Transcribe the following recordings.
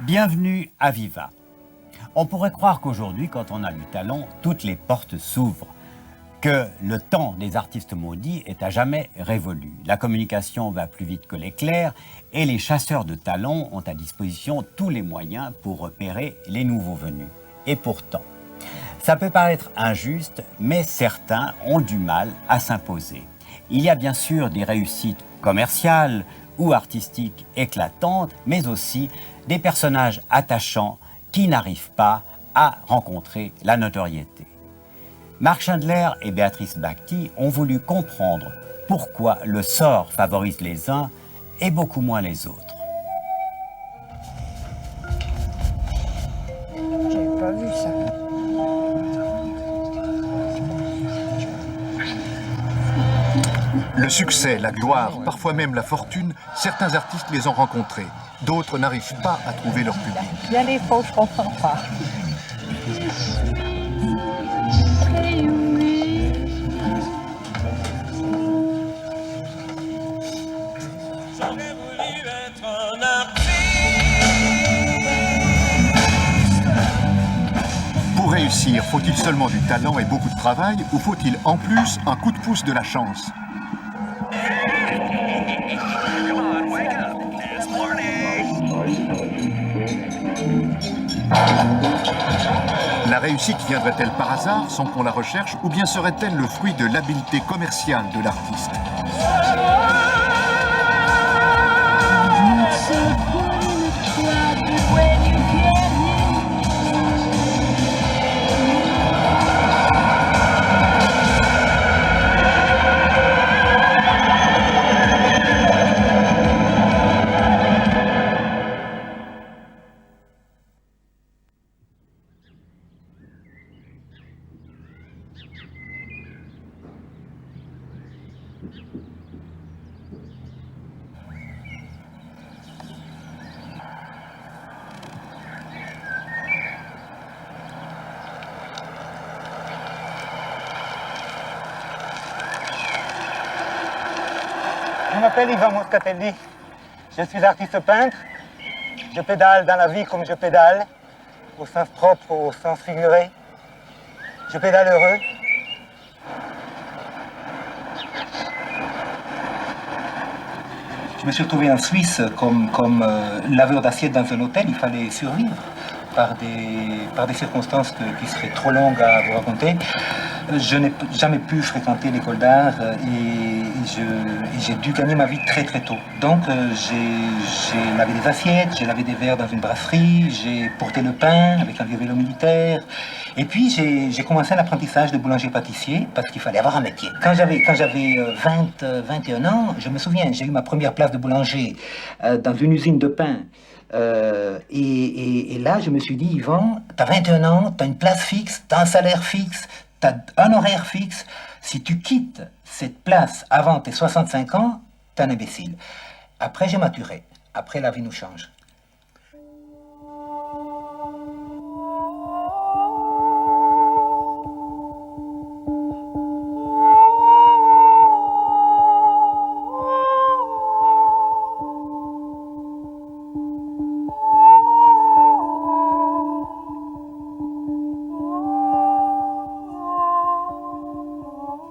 Bienvenue à Viva. On pourrait croire qu'aujourd'hui, quand on a du talent, toutes les portes s'ouvrent, que le temps des artistes maudits est à jamais révolu. La communication va plus vite que l'éclair et les chasseurs de talent ont à disposition tous les moyens pour repérer les nouveaux venus. Et pourtant, ça peut paraître injuste, mais certains ont du mal à s'imposer. Il y a bien sûr des réussites commerciales ou artistiques éclatantes, mais aussi des personnages attachants qui n'arrivent pas à rencontrer la notoriété. Marc Chandler et Béatrice Bacti ont voulu comprendre pourquoi le sort favorise les uns et beaucoup moins les autres. J'avais pas vu ça. Le succès, la gloire, parfois même la fortune, certains artistes les ont rencontrés. D'autres n'arrivent pas à trouver leur public. Il y a des faux, je comprends pas. Pour réussir, faut-il seulement du talent et beaucoup de travail, ou faut-il en plus un coup de pouce de la chance ? La réussite viendrait-elle par hasard sans qu'on la recherche, ou bien serait-elle le fruit de l'habileté commerciale de l'artiste ? Je m'appelle Ivan Moscatelli, je suis artiste peintre, je pédale dans la vie comme je pédale, au sens propre, au sens figuré. Je pédale heureux. Je me suis retrouvé en Suisse comme laveur d'assiettes dans un hôtel, il fallait survivre par des circonstances qui seraient trop longues à vous raconter. Je n'ai jamais pu fréquenter l'école d'art et j'ai dû gagner ma vie très très tôt. Donc j'ai lavé des assiettes, j'ai lavé des verres dans une brasserie, j'ai porté le pain avec un vieux vélo militaire. Et puis j'ai commencé l'apprentissage de boulanger-pâtissier parce qu'il fallait avoir un métier. Quand j'avais 21 ans, je me souviens, j'ai eu ma première place de boulanger dans une usine de pain. Et là, je me suis dit, Yvan, t'as 21 ans, t'as une place fixe, t'as un salaire fixe, t'as un horaire fixe. Si tu quittes cette place avant tes 65 ans, t'es un imbécile. Après, j'ai maturé. Après, la vie nous change.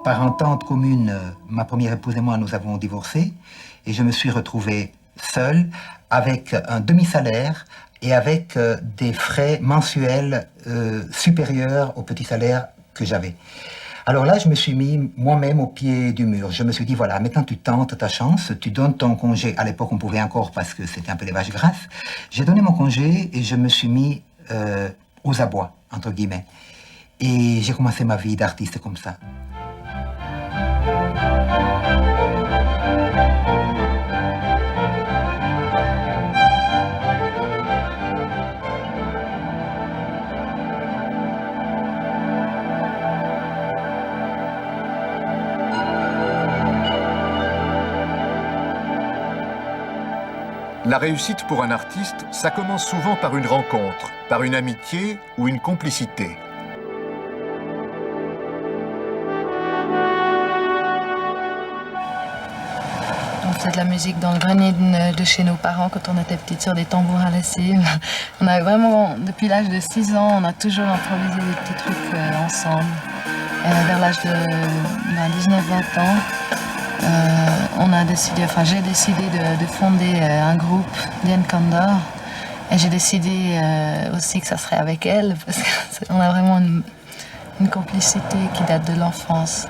Par entente commune, ma première épouse et moi, nous avons divorcé et je me suis retrouvé seul avec un demi-salaire et avec des frais mensuels supérieurs au petit salaire que j'avais. Alors là, je me suis mis moi-même au pied du mur. Je me suis dit, voilà, maintenant tu tentes ta chance, tu donnes ton congé. À l'époque, on pouvait encore parce que c'était un peu des vaches grasses. J'ai donné mon congé et je me suis mis aux abois, entre guillemets. Et j'ai commencé ma vie d'artiste comme ça. La réussite pour un artiste, ça commence souvent par une rencontre, par une amitié ou une complicité. On faisait de la musique dans le grenier de chez nos parents quand on était petites sur des tambours à lessive. On avait vraiment, depuis l'âge de 6 ans, on a toujours improvisé des petits trucs ensemble. Et vers l'âge de 19-20 ans, j'ai décidé de fonder un groupe, Diane Kandor. Et j'ai décidé aussi que ça serait avec elle, parce qu'on a vraiment une complicité qui date de l'enfance.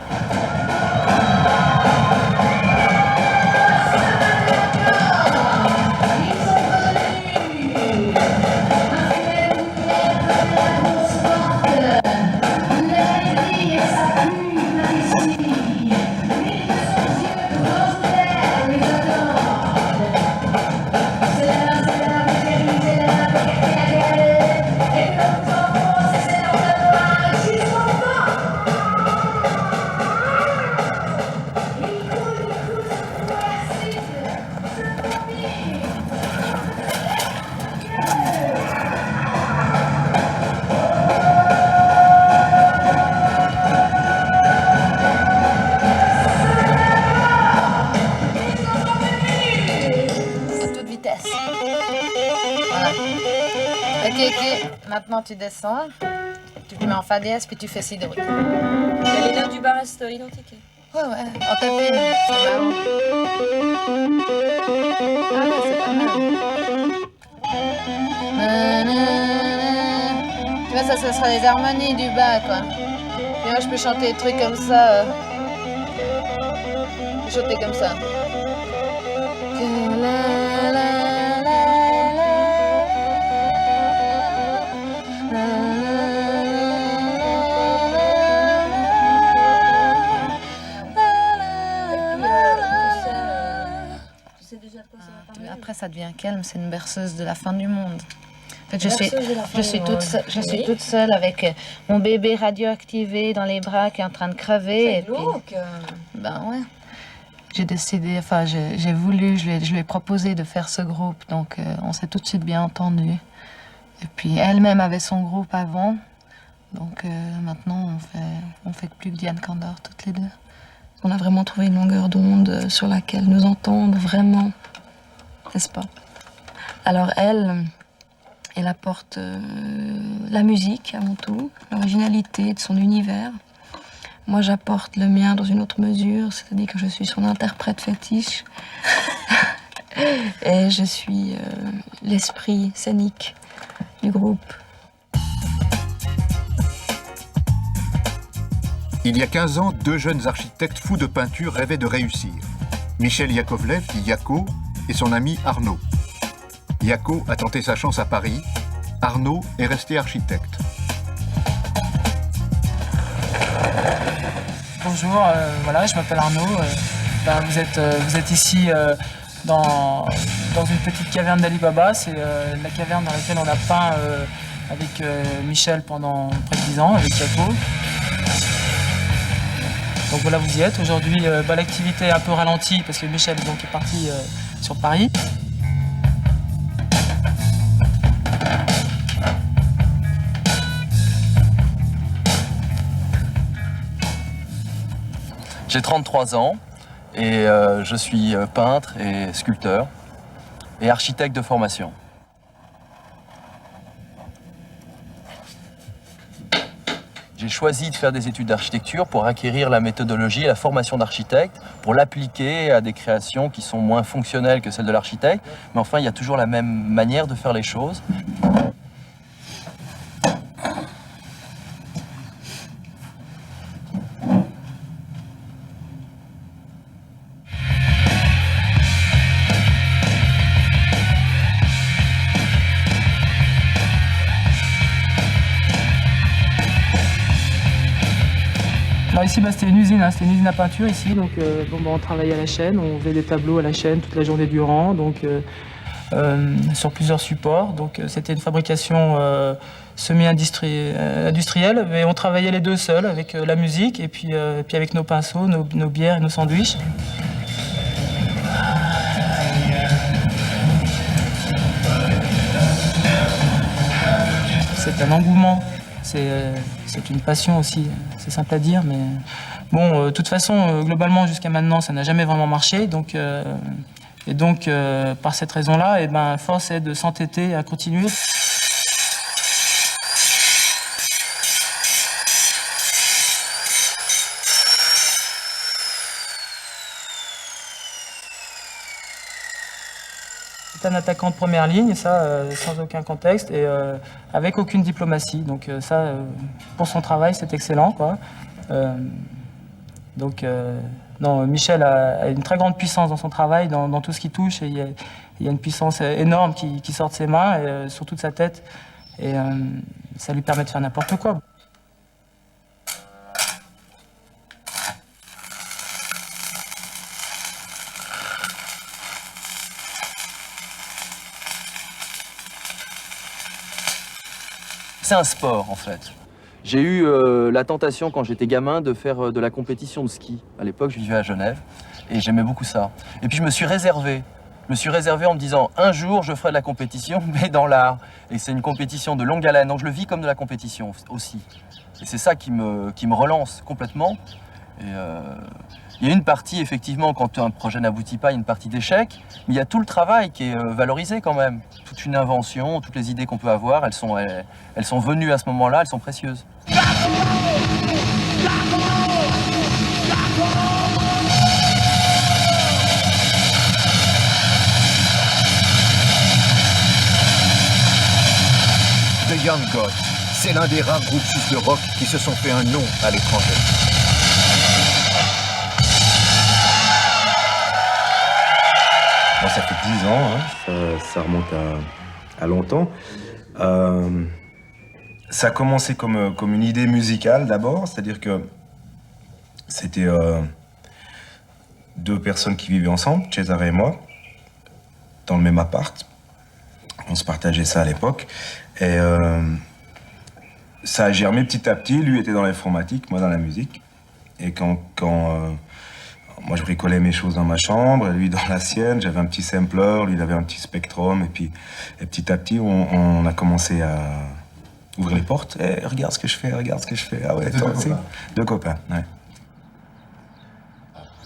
Ok, maintenant tu descends, tu te mets en fa dièse, puis tu fais si do. Les notes du bar restent identiques. Ouais, en tapis, c'est marrant. Ah ouais, c'est pas mal. Tu vois, ça sera les harmonies du bas, quoi. Puis moi, je peux chanter des trucs comme ça. Je peux chanter comme ça. Après, ça devient calme, c'est une berceuse de la fin du monde. En fait, je suis toute seule avec mon bébé radioactivé dans les bras qui est en train de crever. C'est glauque. Ben ouais. J'ai décidé, enfin, j'ai voulu, je lui ai proposé de faire ce groupe, donc on s'est tout de suite bien entendu. Et puis elle-même avait son groupe avant, donc maintenant on fait plus que Diane Kandor toutes les deux. On a vraiment trouvé une longueur d'onde sur laquelle nous entendre vraiment, n'est-ce pas? Alors elle apporte la musique avant tout, l'originalité de son univers. Moi, j'apporte le mien dans une autre mesure, c'est-à-dire que je suis son interprète fétiche. Et je suis l'esprit scénique du groupe. Il y a 15 ans, deux jeunes architectes fous de peinture rêvaient de réussir. Michel Yakovlev, dit Yako, et son ami Arnaud. Yako a tenté sa chance à Paris. Arnaud est resté architecte. Bonjour, voilà, je m'appelle Arnaud. Vous êtes ici dans une petite caverne d'Ali Baba. C'est la caverne dans laquelle on a peint avec Michel pendant près de 10 ans, avec Yako. Donc voilà, vous y êtes. Aujourd'hui, l'activité est un peu ralentie parce que Michel donc, est parti sur Paris. J'ai 33 ans et je suis peintre et sculpteur et architecte de formation. J'ai choisi de faire des études d'architecture pour acquérir la méthodologie et la formation d'architecte, pour l'appliquer à des créations qui sont moins fonctionnelles que celles de l'architecte. Mais enfin, il y a toujours la même manière de faire les choses. Alors ici, c'était une usine, c'était une usine à peinture ici, donc on travaillait à la chaîne, on faisait des tableaux à la chaîne toute la journée durant, donc sur plusieurs supports. Donc c'était une fabrication semi-industrielle, mais on travaillait les deux seuls avec la musique et puis avec nos pinceaux, nos bières et nos sandwichs. c'est un engouement, c'est une passion aussi, c'est simple à dire, mais bon, de toute façon, globalement, jusqu'à maintenant, ça n'a jamais vraiment marché, donc, par cette raison-là, force est de s'entêter à continuer. C'est un attaquant de première ligne, ça, sans aucun contexte, et avec aucune diplomatie. Donc ça, pour son travail, c'est excellent, quoi. Non, Michel a une très grande puissance dans son travail, dans tout ce qu'il touche, et il y a une puissance énorme qui sort de ses mains, et, sur toute sa tête, et ça lui permet de faire n'importe quoi. C'est un sport, en fait. J'ai eu la tentation, quand j'étais gamin, de faire de la compétition de ski. À l'époque, je vivais à Genève, et j'aimais beaucoup ça. Et puis, je me suis réservé. En me disant, un jour, je ferai de la compétition, mais dans l'art. Et c'est une compétition de longue haleine, donc je le vis comme de la compétition aussi. Et c'est ça qui me relance complètement. Et il y a une partie, effectivement, quand un projet n'aboutit pas, il y a une partie d'échec, mais il y a tout le travail qui est valorisé quand même. Toute une invention, toutes les idées qu'on peut avoir, elles sont venues à ce moment-là, elles sont précieuses. The Young Gods, c'est l'un des rares groupes suisses de rock qui se sont fait un nom à l'étranger. Bon, ça fait 10 ans, hein. Ça remonte à longtemps. Ça a commencé comme une idée musicale d'abord, c'est-à-dire que c'était deux personnes qui vivaient ensemble, Cesare et moi, dans le même appart. On se partageait ça à l'époque. Et ça a germé petit à petit. Lui était dans l'informatique, moi dans la musique. Et quand moi, je bricolais mes choses dans ma chambre, et lui dans la sienne. J'avais un petit sampler, lui il avait un petit Spectrum. Et petit à petit, on a commencé à ouvrir les portes. Hey, regarde ce que je fais, regarde ce que je fais. Ah ouais, toi aussi. Deux copains, ouais.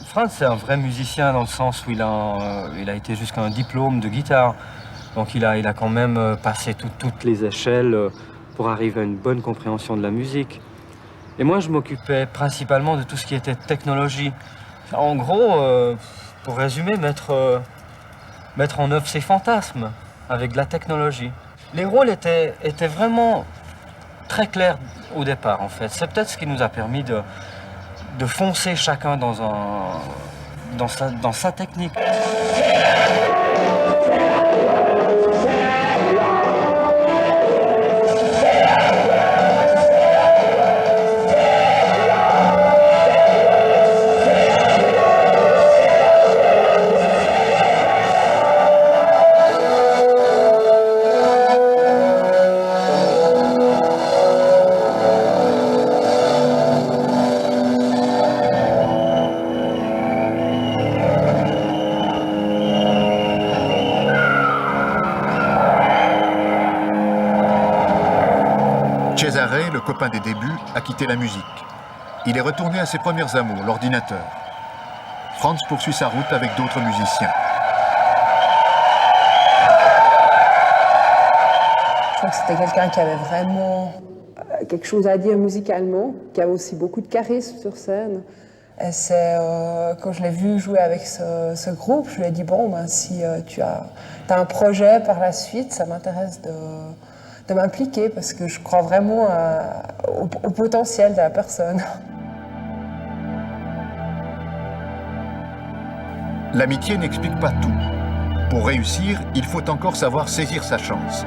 Franz, c'est un vrai musicien dans le sens où il a été jusqu'à un diplôme de guitare. Donc il a quand même passé toutes les échelles pour arriver à une bonne compréhension de la musique. Et moi, je m'occupais principalement de tout ce qui était technologie. En gros, pour résumer, mettre en œuvre ses fantasmes avec de la technologie. Les rôles étaient vraiment très clairs au départ, en fait. C'est peut-être ce qui nous a permis de foncer chacun dans sa technique. Cesare, le copain des débuts, a quitté la musique. Il est retourné à ses premiers amours, l'ordinateur. Franz poursuit sa route avec d'autres musiciens. Je trouve que c'était quelqu'un qui avait vraiment quelque chose à dire musicalement, qui avait aussi beaucoup de charisme sur scène. Et c'est quand je l'ai vu jouer avec ce groupe, je lui ai dit, bon, ben, si tu as un projet par la suite, ça m'intéresse de m'impliquer parce que je crois vraiment au potentiel de la personne. L'amitié n'explique pas tout. Pour réussir, il faut encore savoir saisir sa chance.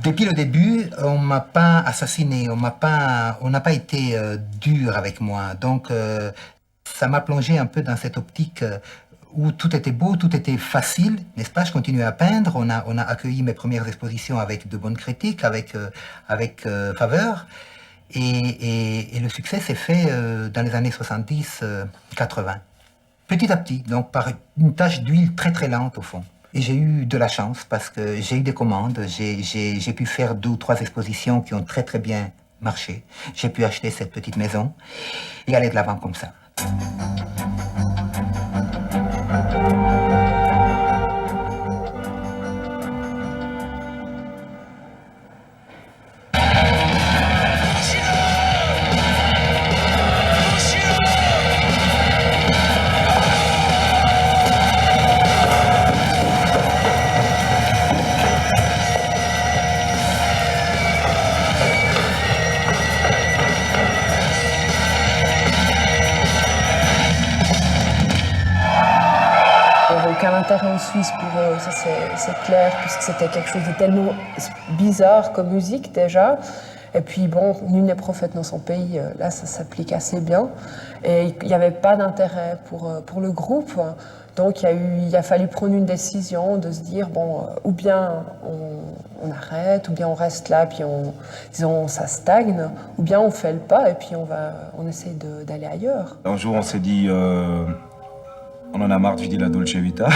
Depuis le début, on m'a pas assassiné, on n'a pas été dur avec moi. Donc, ça m'a plongé un peu dans cette optique où tout était beau, tout était facile, n'est-ce pas? Je continuais à peindre. On a accueilli mes premières expositions avec de bonnes critiques, avec faveur. Et le succès s'est fait dans les années 70-80. Petit à petit, donc par une tache d'huile très très lente au fond. Et j'ai eu de la chance parce que j'ai eu des commandes, j'ai pu faire 2 ou 3 expositions qui ont très très bien marché. J'ai pu acheter cette petite maison et aller de l'avant comme ça. Intérêt en Suisse pour eux, ça c'est clair, puisque c'était quelque chose de tellement bizarre comme musique déjà. Et puis bon, nul n'est prophète dans son pays, là ça s'applique assez bien. Et il n'y avait pas d'intérêt pour le groupe, donc il a fallu prendre une décision de se dire, bon, ou bien on arrête, ou bien on reste là, puis disons, ça stagne, ou bien on fait le pas, et puis on essaie d'aller ailleurs. Un jour on s'est dit... on en a marre de vider la Dolce Vita.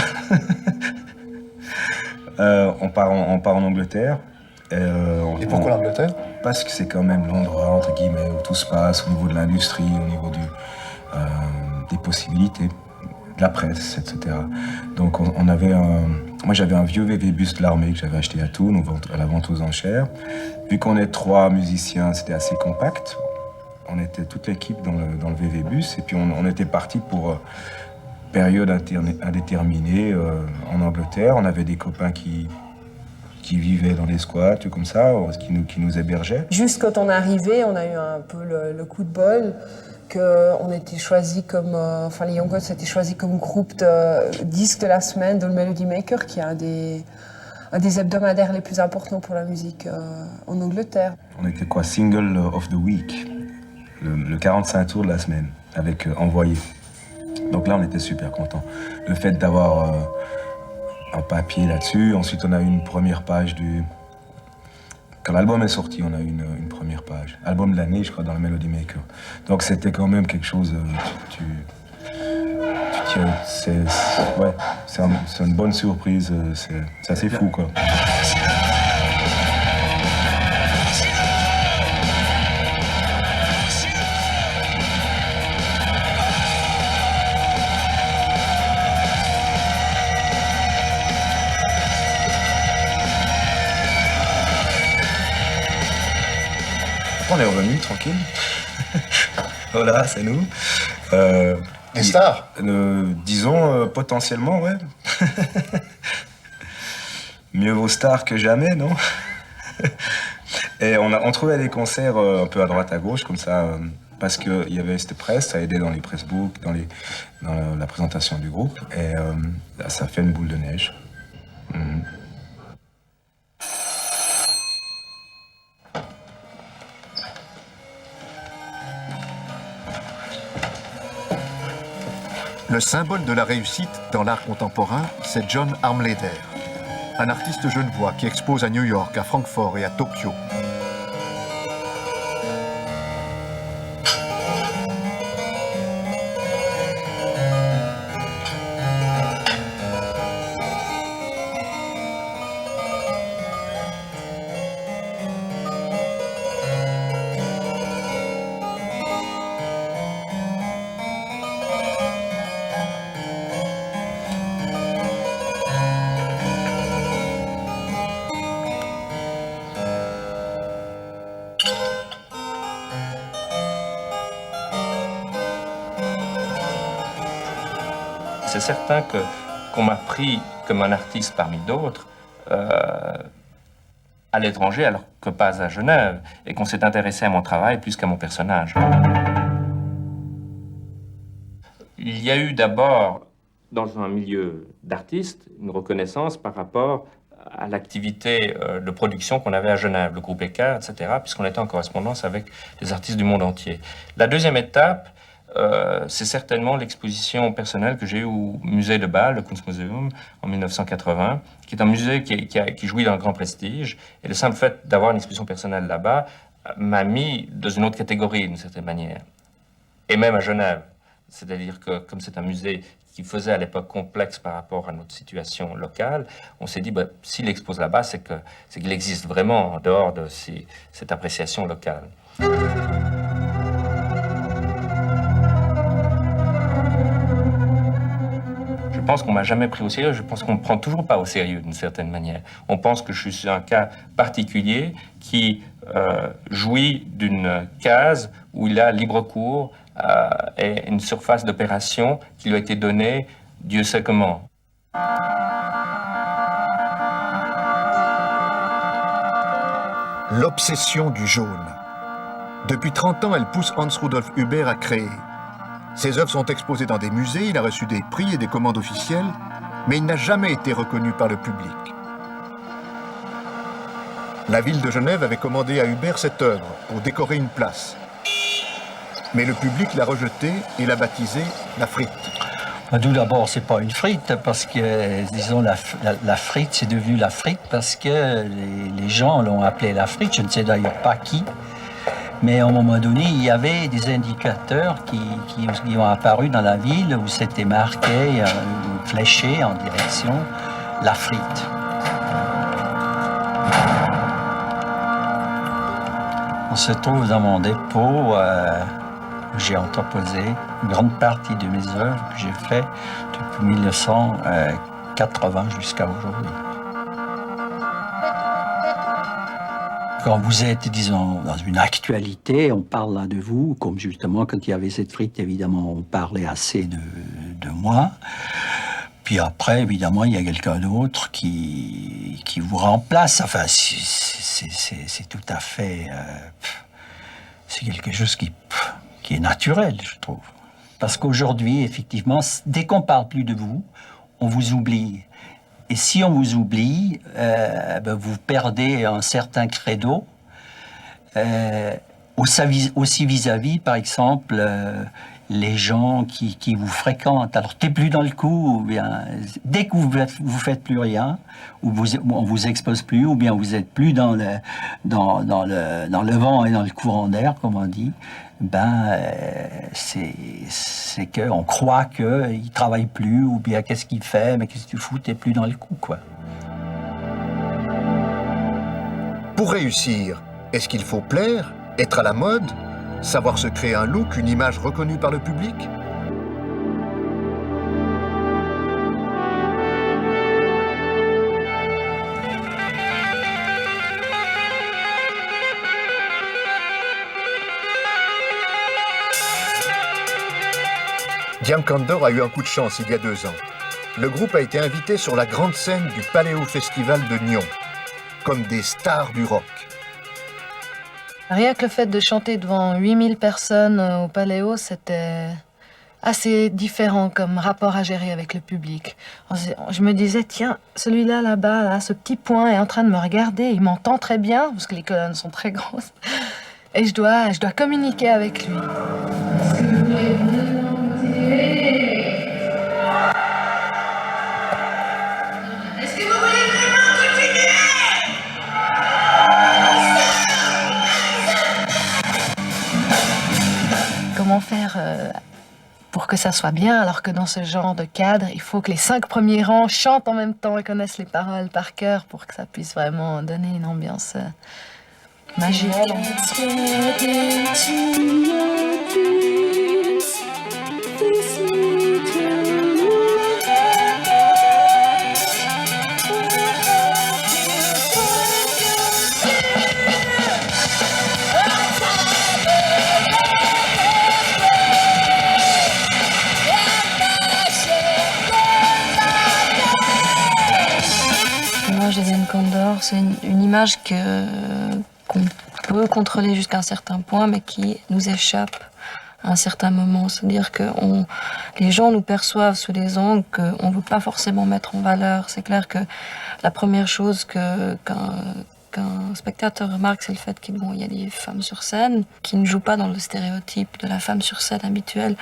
On part en Angleterre. Et pourquoi l'Angleterre? Parce que c'est quand même l'endroit, entre guillemets, où tout se passe, au niveau de l'industrie, au niveau des possibilités, de la presse, etc. Donc on avait moi j'avais un vieux VV bus de l'armée que j'avais acheté à Thun, à la vente aux enchères. Vu qu'on est 3 musiciens, c'était assez compact. On était toute l'équipe dans le VV bus, et puis on était parti pour... période indéterminée en Angleterre. On avait des copains qui vivaient dans des squats, comme ça, qui nous hébergeaient. Juste quand on est arrivé, on a eu un peu le coup de bol qu'on était choisi comme... enfin, les Young Gods étaient choisis comme groupe de disque de la semaine dans le Melody Maker, qui est un des hebdomadaires les plus importants pour la musique en Angleterre. On était quoi? Single of the week, le 45 tours de la semaine, avec Envoyé. Donc là, on était super contents. Le fait d'avoir un papier là-dessus. Ensuite, on a eu une première page du... Quand l'album est sorti, on a eu une première page. Album de l'année, je crois, dans le Melody Maker. Donc c'était quand même quelque chose... c'est une bonne surprise. C'est assez fou, quoi. On est revenu tranquille. Voilà, c'est nous. Des stars? Disons, potentiellement, ouais. Mieux vaut star que jamais, non? Et on trouvait des concerts un peu à droite à gauche, comme ça, parce qu'il y avait cette presse, ça aidait dans les pressbooks, dans la présentation du groupe, et ça fait une boule de neige. Le symbole de la réussite dans l'art contemporain, c'est John Armleder, un artiste genevois qui expose à New York, à Francfort et à Tokyo. C'est certain qu'on m'a pris comme un artiste parmi d'autres à l'étranger, alors que pas à Genève, et qu'on s'est intéressé à mon travail plus qu'à mon personnage. Il y a eu d'abord, dans un milieu d'artistes, une reconnaissance par rapport à l'activité de production qu'on avait à Genève, le groupe Écart, etc., puisqu'on était en correspondance avec des artistes du monde entier. La deuxième étape, c'est certainement l'exposition personnelle que j'ai eue au musée de Bâle, le Kunstmuseum, en 1980, qui est un musée qui jouit d'un grand prestige. Et le simple fait d'avoir une exposition personnelle là-bas m'a mis dans une autre catégorie, d'une certaine manière. Et même à Genève. C'est-à-dire que, comme c'est un musée qui faisait à l'époque complexe par rapport à notre situation locale, on s'est dit, s'il expose là-bas, c'est qu'il existe vraiment en dehors de cette appréciation locale. Je pense qu'on m'a jamais pris au sérieux, je pense qu'on me prend toujours pas au sérieux d'une certaine manière. On pense que je suis un cas particulier qui jouit d'une case où il a libre cours et une surface d'opération qui lui a été donnée, Dieu sait comment. L'obsession du jaune. Depuis 30 ans, elle pousse Hans Rudolf Huber à créer. Ses œuvres sont exposées dans des musées, il a reçu des prix et des commandes officielles, mais il n'a jamais été reconnu par le public. La ville de Genève avait commandé à Huber cette œuvre pour décorer une place. Mais le public l'a rejetée et l'a baptisée la frite. Tout d'abord, c'est pas une frite, parce que, disons, la frite, c'est devenu la frite parce que les gens l'ont appelée la frite, je ne sais d'ailleurs pas qui. Mais à un moment donné, il y avait des indicateurs qui ont apparu dans la ville où c'était marqué, fléché en direction la frite. On se trouve dans mon dépôt où j'ai entreposé une grande partie de mes œuvres que j'ai faites depuis 1980 jusqu'à aujourd'hui. Quand vous êtes, disons, dans une actualité, on parle là de vous, comme justement quand il y avait cette frite, évidemment, on parlait assez de moi. Puis après, évidemment, il y a quelqu'un d'autre qui vous remplace. Enfin, c'est tout à fait... c'est quelque chose qui est naturel, je trouve. Parce qu'aujourd'hui, effectivement, dès qu'on parle plus de vous, on vous oublie. Et si on vous oublie, vous perdez un certain credo. Aussi vis-à-vis, par exemple, les gens qui vous fréquentent. Alors, t'es plus dans le coup, ou bien dès que vous faites plus rien, ou on vous expose plus, ou bien vous êtes plus dans le vent et dans le courant d'air, comme on dit, c'est qu'on croit qu'il travaille plus, ou bien qu'est-ce qu'il fait, mais qu'est-ce que tu fous, t'es plus dans le coup, quoi. Pour réussir, est-ce qu'il faut plaire, être à la mode, savoir se créer un look, une image reconnue par le public? Diane Kandor a eu un coup de chance il y a 2 ans. Le groupe a été invité sur la grande scène du Paléo Festival de Nyon, comme des stars du rock. Rien que le fait de chanter devant 8000 personnes au Paléo, c'était assez différent comme rapport à gérer avec le public. Je me disais, tiens, celui-là là-bas, là, ce petit point est en train de me regarder, il m'entend très bien, parce que les colonnes sont très grosses, et je dois communiquer avec lui. Est-ce que vous voulez vraiment continuer? Est-ce que vous voulez vraiment continuer? Comment faire pour que ça soit bien, alors que dans ce genre de cadre, il faut que les 5 premiers rangs chantent en même temps et connaissent les paroles par cœur pour que ça puisse vraiment donner une ambiance magique. Diane Kandor, c'est une image qu'on peut contrôler jusqu'à un certain point, mais qui nous échappe à un certain moment. C'est-à-dire que les gens nous perçoivent sous des angles qu'on ne veut pas forcément mettre en valeur. C'est clair que la première chose qu'un spectateur remarque, c'est le fait qu'il y a des femmes sur scène qui ne jouent pas dans le stéréotype de la femme sur scène habituelle,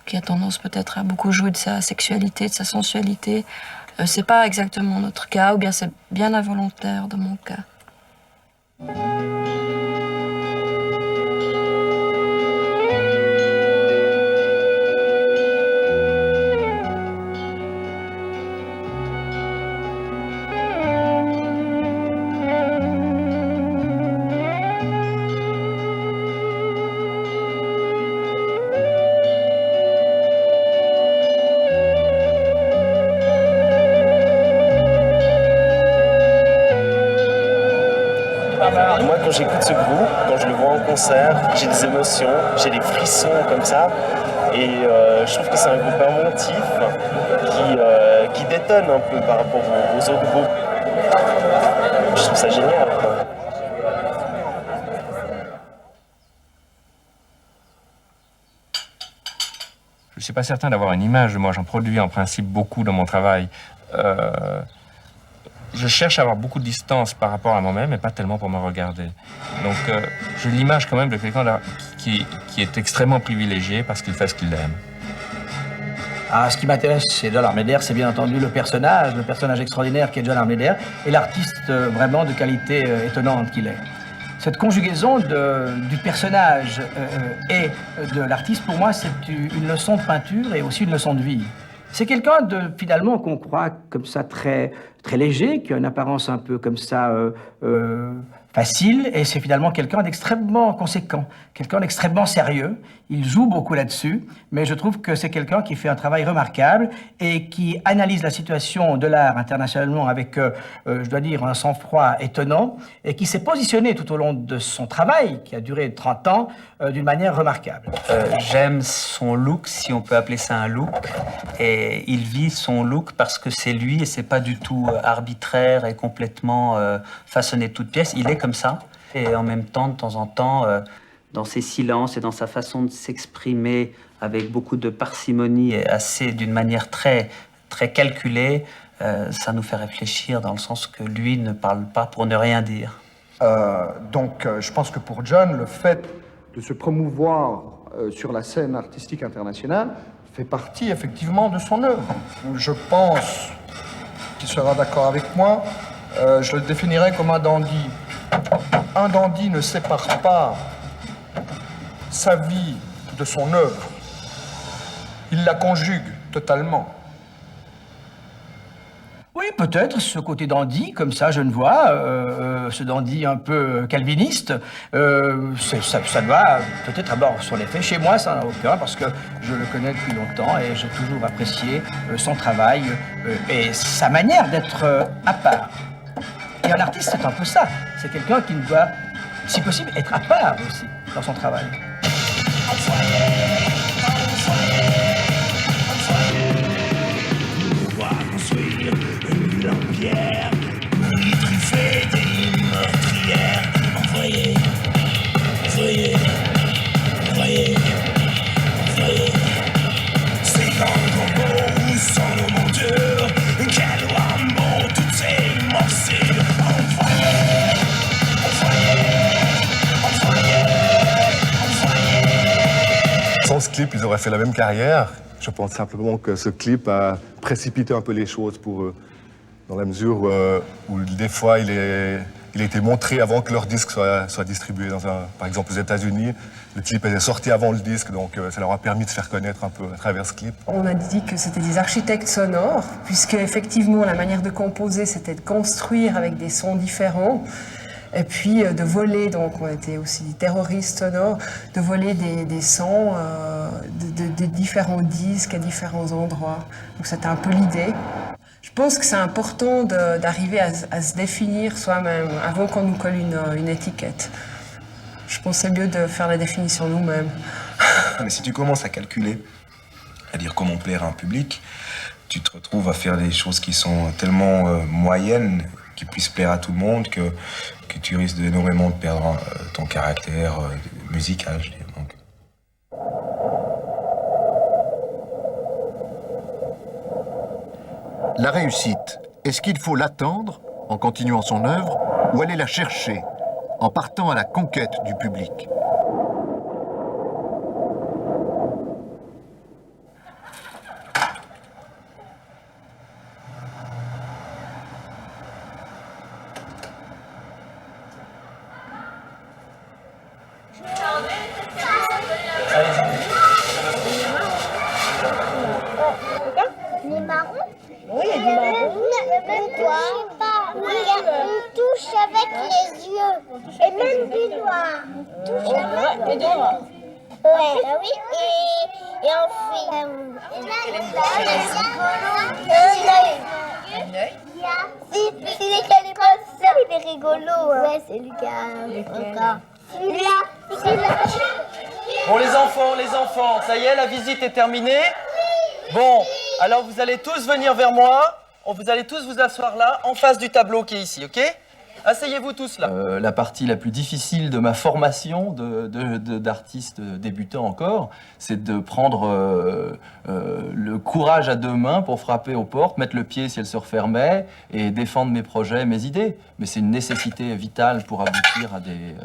qui a tendance peut-être à beaucoup jouer de sa sexualité, de sa sensualité. C'est pas exactement notre cas, ou bien c'est bien involontaire dans mon cas. Moi, quand j'écoute ce groupe, quand je le vois en concert, j'ai des émotions, j'ai des frissons comme ça. Et je trouve que c'est un groupe inventif qui détonne un peu par rapport aux autres groupes. Je trouve ça génial, quoi. Je ne suis pas certain d'avoir une image de moi. J'en produis en principe beaucoup dans mon travail. Je cherche à avoir beaucoup de distance par rapport à moi-même et pas tellement pour me regarder. Donc j'ai l'image quand même de quelqu'un qui est extrêmement privilégié parce qu'il fait ce qu'il aime. Ah, ce qui m'intéresse chez John Arméder, c'est bien entendu le personnage extraordinaire qui est John Arméder et l'artiste vraiment de qualité étonnante qu'il est. Cette conjugaison du personnage et de l'artiste, pour moi, c'est une leçon de peinture et aussi une leçon de vie. C'est quelqu'un finalement, qu'on croit comme ça très léger, qui a une apparence un peu comme ça facile, et c'est finalement quelqu'un d'extrêmement conséquent, quelqu'un d'extrêmement sérieux. Il joue beaucoup là-dessus, mais je trouve que c'est quelqu'un qui fait un travail remarquable et qui analyse la situation de l'art internationalement avec, je dois dire, un sang-froid étonnant, et qui s'est positionné tout au long de son travail, qui a duré 30 ans, d'une manière remarquable. J'aime son look, si on peut appeler ça un look, et il vit son look parce que c'est lui et c'est pas du tout arbitraire et complètement façonné de toutes pièces. Il est comme ça, et en même temps, de temps en temps, dans ses silences et dans sa façon de s'exprimer avec beaucoup de parcimonie et d'une manière très calculée, ça nous fait réfléchir dans le sens que lui ne parle pas pour ne rien dire. Donc je pense que pour John, le fait de se promouvoir sur la scène artistique internationale fait partie effectivement de son œuvre. Je pense qu'il sera d'accord avec moi. Je le définirais comme un dandy. Un dandy ne sépare pas sa vie de son œuvre. Il la conjugue totalement. Oui, peut-être ce côté dandy, comme ça, je ne vois, ce dandy un peu calviniste, ça doit peut-être d'abord sur les faits. Chez moi, ça n'a aucun, parce que je le connais depuis longtemps et j'ai toujours apprécié son travail et sa manière d'être à part. Et un artiste, c'est un peu ça. C'est quelqu'un qui doit, si possible, être à part aussi dans son travail. Sans ce clip, ils auraient fait la même carrière. Je pense simplement que ce clip a précipité un peu les choses pour eux, dans la mesure où des fois il a été montré avant que leur disque soit distribué. Par exemple aux États-Unis, le clip était sorti avant le disque, donc ça leur a permis de se faire connaître un peu à travers ce clip. On a dit que c'était des architectes sonores, puisque effectivement la manière de composer, c'était de construire avec des sons différents. Et puis de voler, donc on était aussi des terroristes sonores, de voler des sons de différents disques à différents endroits. Donc c'était un peu l'idée. Je pense que c'est important d'arriver à se définir soi-même avant qu'on nous colle une étiquette. Je pense que c'est mieux de faire la définition nous-mêmes. Mais si tu commences à calculer, à dire comment plaire à un public, tu te retrouves à faire des choses qui sont tellement moyennes, qui puissent plaire à tout le monde, que tu risques énormément de perdre ton caractère musical, je dirais. Donc. La réussite, est-ce qu'il faut l'attendre en continuant son œuvre ou aller la chercher en partant à la conquête du public ? Les marrons? Oui, il y a du marron. Pourquoi? On touche avec les yeux. Et même du doigt. Touche avec les doigts. Ouais, oui. Et on fait. Et là, il y a un œil. C'est lui qui a les passes, il est rigolo. Ouais, c'est lui qui a encore. Celui-là. Bon les enfants, ça y est, la visite est terminée. Bon, alors vous allez tous venir vers moi. Vous allez tous vous asseoir là, en face du tableau qui est ici, ok? Asseyez-vous tous là. La partie la plus difficile de ma formation d'artiste débutant encore, c'est de prendre le courage à 2 mains pour frapper aux portes, mettre le pied si elles se refermaient et défendre mes projets, mes idées. Mais c'est une nécessité vitale pour aboutir à des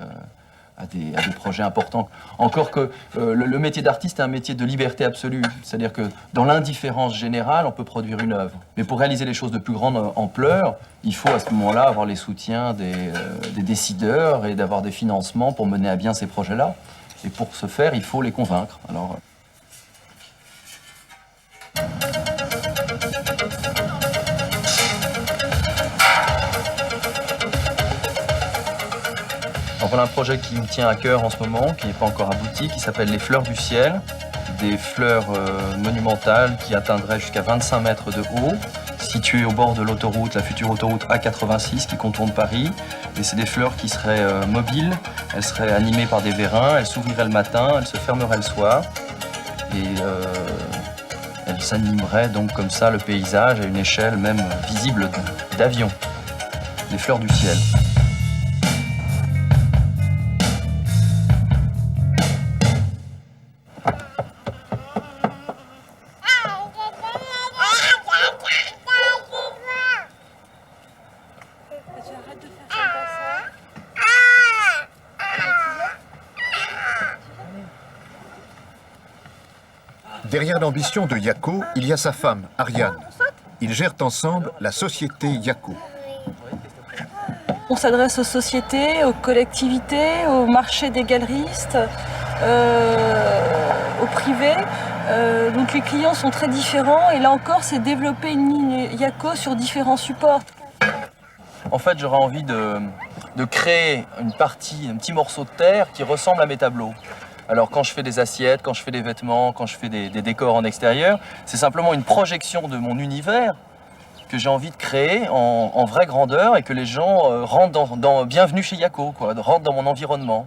projets importants. Encore que le métier d'artiste est un métier de liberté absolue. C'est-à-dire que dans l'indifférence générale, on peut produire une œuvre. Mais pour réaliser les choses de plus grande ampleur, il faut à ce moment-là avoir les soutiens des décideurs et d'avoir des financements pour mener à bien ces projets-là. Et pour ce faire, il faut les convaincre. Alors, voilà un projet qui me tient à cœur en ce moment, qui n'est pas encore abouti, qui s'appelle les Fleurs du Ciel. Des fleurs monumentales qui atteindraient jusqu'à 25 mètres de haut, situées au bord de l'autoroute, la future autoroute A86 qui contourne Paris. Et c'est des fleurs qui seraient mobiles, elles seraient animées par des vérins, elles s'ouvriraient le matin, elles se fermeraient le soir. Et elles s'animeraient donc comme ça le paysage à une échelle même visible d'avion. Les Fleurs du Ciel. Derrière l'ambition de Yako, il y a sa femme, Ariane. Ils gèrent ensemble la société Yako. On s'adresse aux sociétés, aux collectivités, au marché des galeristes, au privé. Donc les clients sont très différents et là encore, c'est développer une ligne Yako sur différents supports. En fait, j'aurais envie de créer une partie, un petit morceau de terre qui ressemble à mes tableaux. Alors quand je fais des assiettes, quand je fais des vêtements, quand je fais des décors en extérieur, c'est simplement une projection de mon univers que j'ai envie de créer en vraie grandeur et que les gens rentrent dans bienvenue chez Yako, quoi, rentrent dans mon environnement.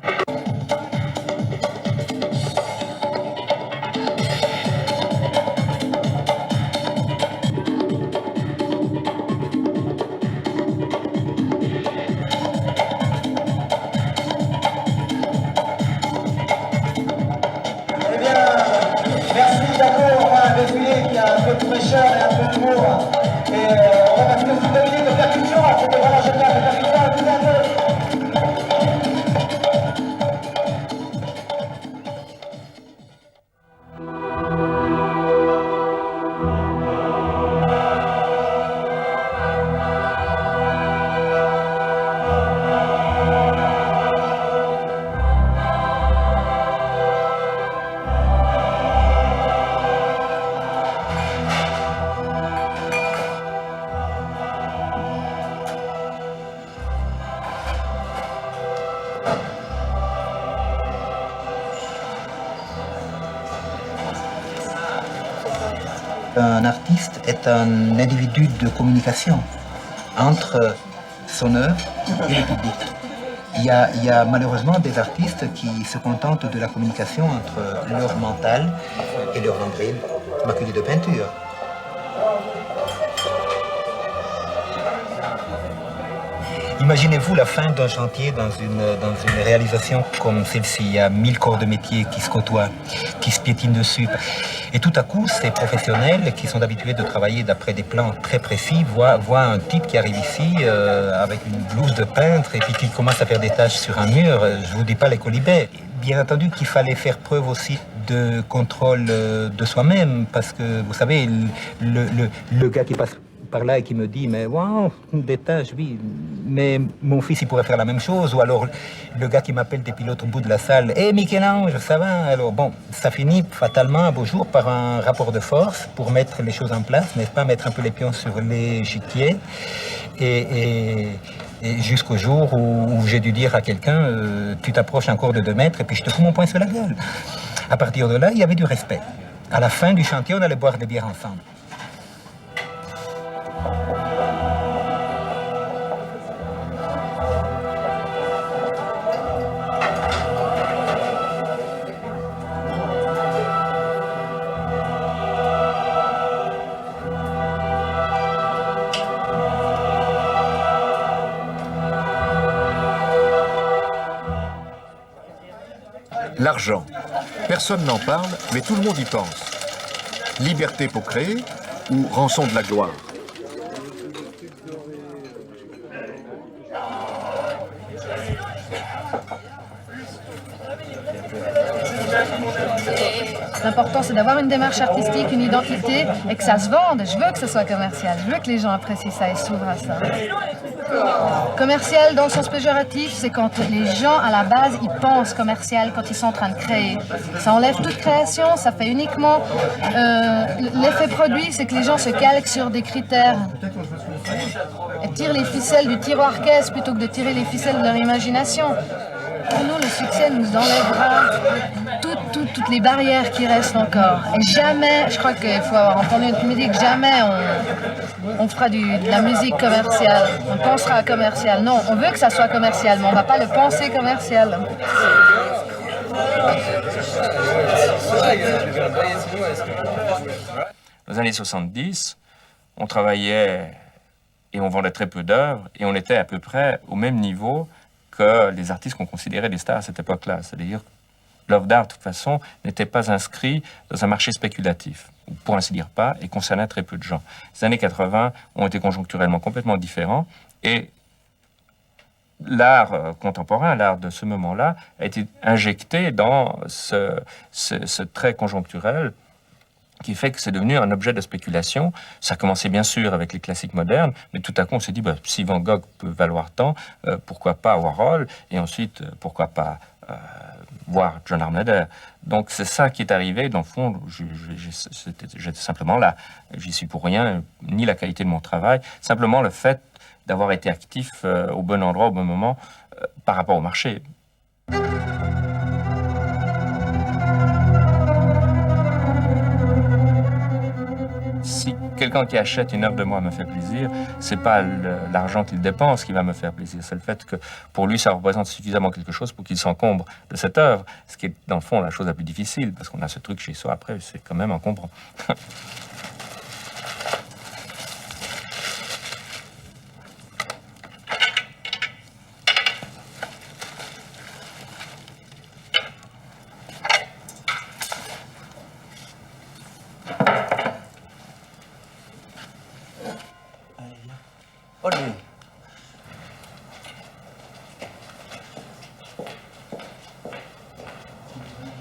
Un artiste est un individu de communication entre son œuvre et le public. Il y a malheureusement des artistes qui se contentent de la communication entre leur mental et leur nombril maculé de peinture. Imaginez-vous la fin d'un chantier dans une réalisation comme celle-ci. Il y a 1000 corps de métier qui se côtoient, qui se piétinent dessus. Et tout à coup, ces professionnels qui sont habitués de travailler d'après des plans très précis voient un type qui arrive ici avec une blouse de peintre et puis qui commence à faire des taches sur un mur. Je ne vous dis pas les colibets. Bien entendu qu'il fallait faire preuve aussi de contrôle de soi-même parce que, vous savez, le gars qui passe par là et qui me dit « mais wow, des tâches, oui, mais mon fils il pourrait faire la même chose » ou alors le gars qui m'appelle des pilotes au bout de la salle « Hé Michel-Ange, ça va ?» Alors bon, ça finit fatalement un beau jour par un rapport de force pour mettre les choses en place, n'est-ce pas, mettre un peu les pions sur l'échiquier et jusqu'au jour où j'ai dû dire à quelqu'un tu t'approches encore de 2 mètres et puis je te fous mon poing sur la gueule. À partir de là, il y avait du respect. À la fin du chantier, on allait boire des bières ensemble. L'argent. Personne n'en parle, mais tout le monde y pense. Liberté pour créer ou rançon de la gloire? L'important, c'est d'avoir une démarche artistique, une identité, et que ça se vende. Je veux que ce soit commercial. Je veux que les gens apprécient ça et s'ouvrent à ça. Commercial, dans le sens péjoratif, c'est quand les gens, à la base, ils pensent commercial quand ils sont en train de créer. Ça enlève toute création, ça fait uniquement... L'effet produit, c'est que les gens se calquent sur des critères et tirent les ficelles du tiroir caisse plutôt que de tirer les ficelles de leur imagination. Pour nous, le succès nous enlèvera toutes les barrières qui restent encore. Et jamais, je crois qu'il faut avoir entendu notre musique, jamais on fera de la musique commerciale. On pensera à commercial. Non, on veut que ça soit commercial, mais on ne va pas le penser commercial. Dans les années 70, on travaillait et on vendait très peu d'œuvres et on était à peu près au même niveau que les artistes qu'on considérait des stars à cette époque-là. C'est-à-dire que l'œuvre d'art, de toute façon, n'était pas inscrit dans un marché spéculatif, ou pour ainsi dire pas, et concernait très peu de gens. Les années 80 ont été conjoncturellement complètement différents, et l'art contemporain, l'art de ce moment-là, a été injecté dans ce trait conjoncturel qui fait que c'est devenu un objet de spéculation. Ça a commencé bien sûr avec les classiques modernes, mais tout à coup on s'est dit, bah, si Van Gogh peut valoir tant, pourquoi pas Warhol, et ensuite pourquoi pas voir John Armader. Donc c'est ça qui est arrivé, dans le fond, j'étais simplement là. J'y suis pour rien, ni la qualité de mon travail, simplement le fait d'avoir été actif au bon endroit, au bon moment, par rapport au marché. Si quelqu'un qui achète une œuvre de moi me fait plaisir, c'est pas l'argent qu'il dépense qui va me faire plaisir, c'est le fait que pour lui ça représente suffisamment quelque chose pour qu'il s'encombre de cette œuvre, ce qui est dans le fond la chose la plus difficile, parce qu'on a ce truc chez soi après, c'est quand même encombrant.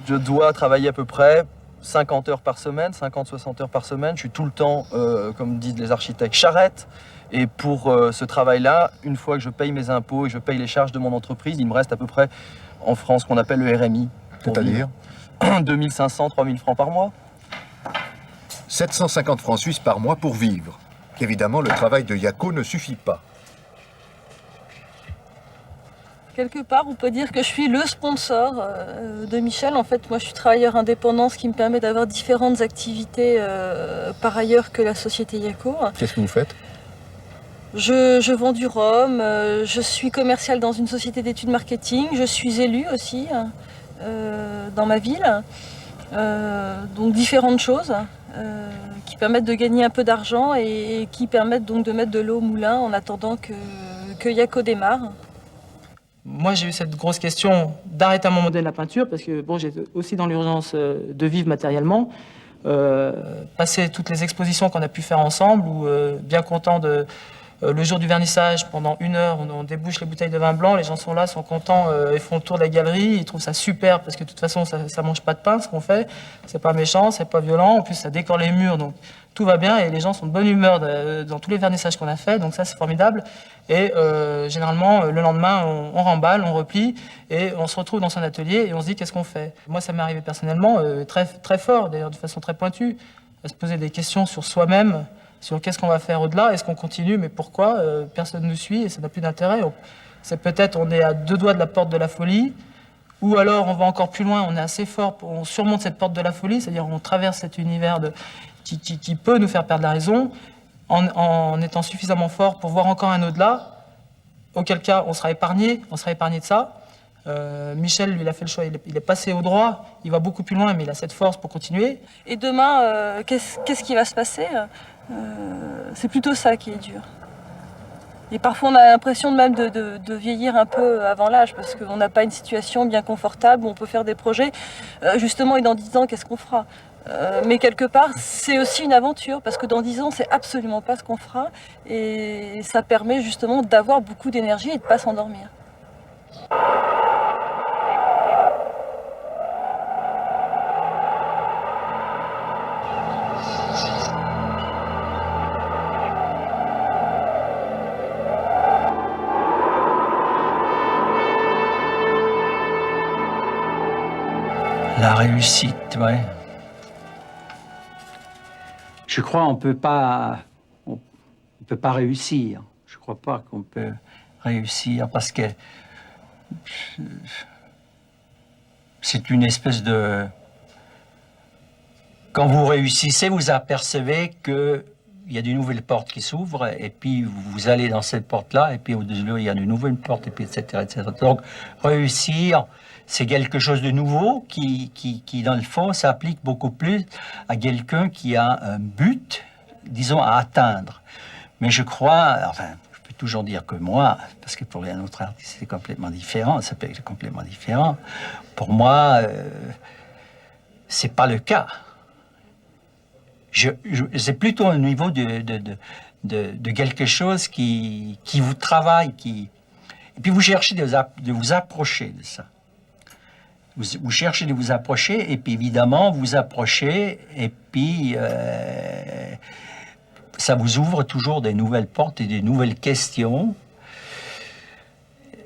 Je dois travailler à peu près 50 heures par semaine, 50-60 heures par semaine. Je suis tout le temps, comme disent les architectes, charrette. Et pour ce travail-là, une fois que je paye mes impôts et je paye les charges de mon entreprise, il me reste à peu près, en France, ce qu'on appelle le RMI. C'est-à-dire 2500-3000 francs par mois. 750 francs suisses par mois pour vivre. Évidemment, le travail de Jaco ne suffit pas. Quelque part, on peut dire que je suis le sponsor de Michel. En fait, moi, je suis travailleur indépendant, ce qui me permet d'avoir différentes activités par ailleurs que la société Jaco. Qu'est-ce que vous faites ? Je vends du rhum, je suis commercial dans une société d'études marketing, je suis élue aussi dans ma ville. Donc différentes choses qui permettent de gagner un peu d'argent et qui permettent donc de mettre de l'eau au moulin en attendant que que Jaco démarre. Moi, j'ai eu cette grosse question d'arrêter à un moment donné la peinture, parce que bon, j'étais aussi dans l'urgence de vivre matériellement. Passer toutes les expositions qu'on a pu faire ensemble, ou bien content de... le jour du vernissage, pendant 1 heure, on débouche les bouteilles de vin blanc, les gens sont là, sont contents, ils font le tour de la galerie, ils trouvent ça super, parce que de toute façon, ça mange pas de pain, ce qu'on fait. C'est pas méchant, c'est pas violent, en plus ça décore les murs, donc tout va bien, et les gens sont de bonne humeur dans tous les vernissages qu'on a fait, donc ça c'est formidable. Et généralement, le lendemain, on remballe, on replie, et on se retrouve dans son atelier, et on se dit qu'est-ce qu'on fait. Moi, ça m'est arrivé personnellement, très, très fort, d'ailleurs de façon très pointue, à se poser des questions sur soi-même, sur qu'est-ce qu'on va faire au-delà, est-ce qu'on continue, mais pourquoi, personne ne nous suit et ça n'a plus d'intérêt. C'est peut-être on est à 2 doigts de la porte de la folie, ou alors on va encore plus loin, on est assez fort, on surmonte cette porte de la folie, c'est-à-dire on traverse cet univers qui peut nous faire perdre la raison, en étant suffisamment fort pour voir encore un au-delà, auquel cas on sera épargné de ça. Michel, lui, il a fait le choix, il est passé au droit, il va beaucoup plus loin, mais il a cette force pour continuer. Et demain, qu'est-ce qui va se passer? C'est plutôt ça qui est dur. Et parfois on a l'impression même de vieillir un peu avant l'âge, parce qu'on n'a pas une situation bien confortable où on peut faire des projets. Justement, et dans 10 ans, qu'est-ce qu'on fera? Mais quelque part, c'est aussi une aventure, parce que dans 10 ans, c'est absolument pas ce qu'on fera. Et ça permet justement d'avoir beaucoup d'énergie et de ne pas s'endormir. La réussite, ouais. Je crois qu'on peut pas réussir. Je crois pas qu'on peut réussir parce que c'est une espèce de... Quand vous réussissez, vous apercevez qu'il y a de nouvelles portes qui s'ouvrent et puis vous allez dans cette porte-là et puis au-dessus, il y a de nouvelles portes et puis etc., etc. Donc, réussir, c'est quelque chose de nouveau qui, dans le fond, s'applique beaucoup plus à quelqu'un qui a un but, disons, à atteindre. Mais je crois, enfin, je peux toujours dire que moi, parce que pour un autre artiste, c'est complètement différent, ça peut être complètement différent. Pour moi, c'est pas le cas. C'est plutôt au niveau de quelque chose qui vous travaille, et puis vous cherchez de vous approcher de ça. Vous cherchez de vous approcher, et puis évidemment, vous approchez, et puis ça vous ouvre toujours des nouvelles portes et des nouvelles questions.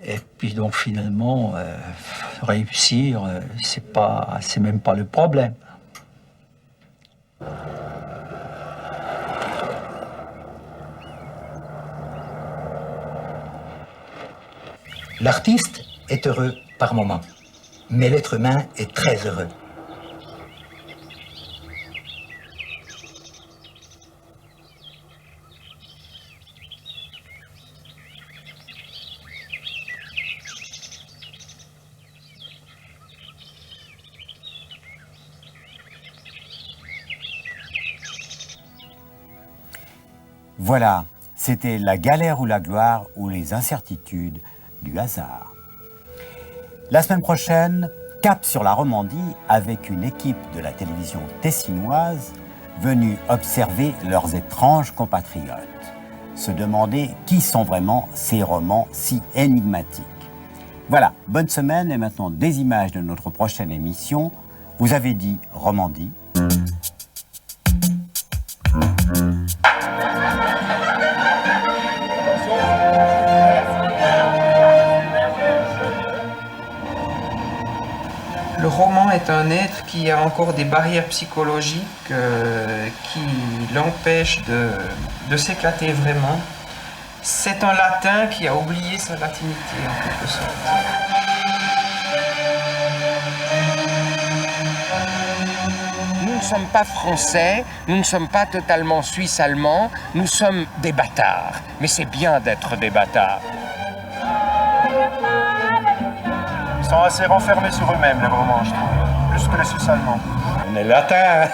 Et puis donc finalement, réussir, c'est même pas le problème. L'artiste est heureux par moments, mais l'être humain est très heureux. Voilà, c'était la galère ou la gloire ou les incertitudes du hasard. La semaine prochaine, cap sur la Romandie avec une équipe de la télévision tessinoise venue observer leurs étranges compatriotes, se demander qui sont vraiment ces romans si énigmatiques. Voilà, bonne semaine et maintenant des images de notre prochaine émission. Vous avez dit Romandie. Le roman est un être qui a encore des barrières psychologiques qui l'empêchent de s'éclater vraiment. C'est un latin qui a oublié sa latinité en quelque sorte. Nous ne sommes pas français, nous ne sommes pas totalement suisse-allemands, nous sommes des bâtards. Mais c'est bien d'être des bâtards. Ils sont assez renfermés sur eux-mêmes, les Romands, je trouve. Plus que les Suisses allemands. On est latin.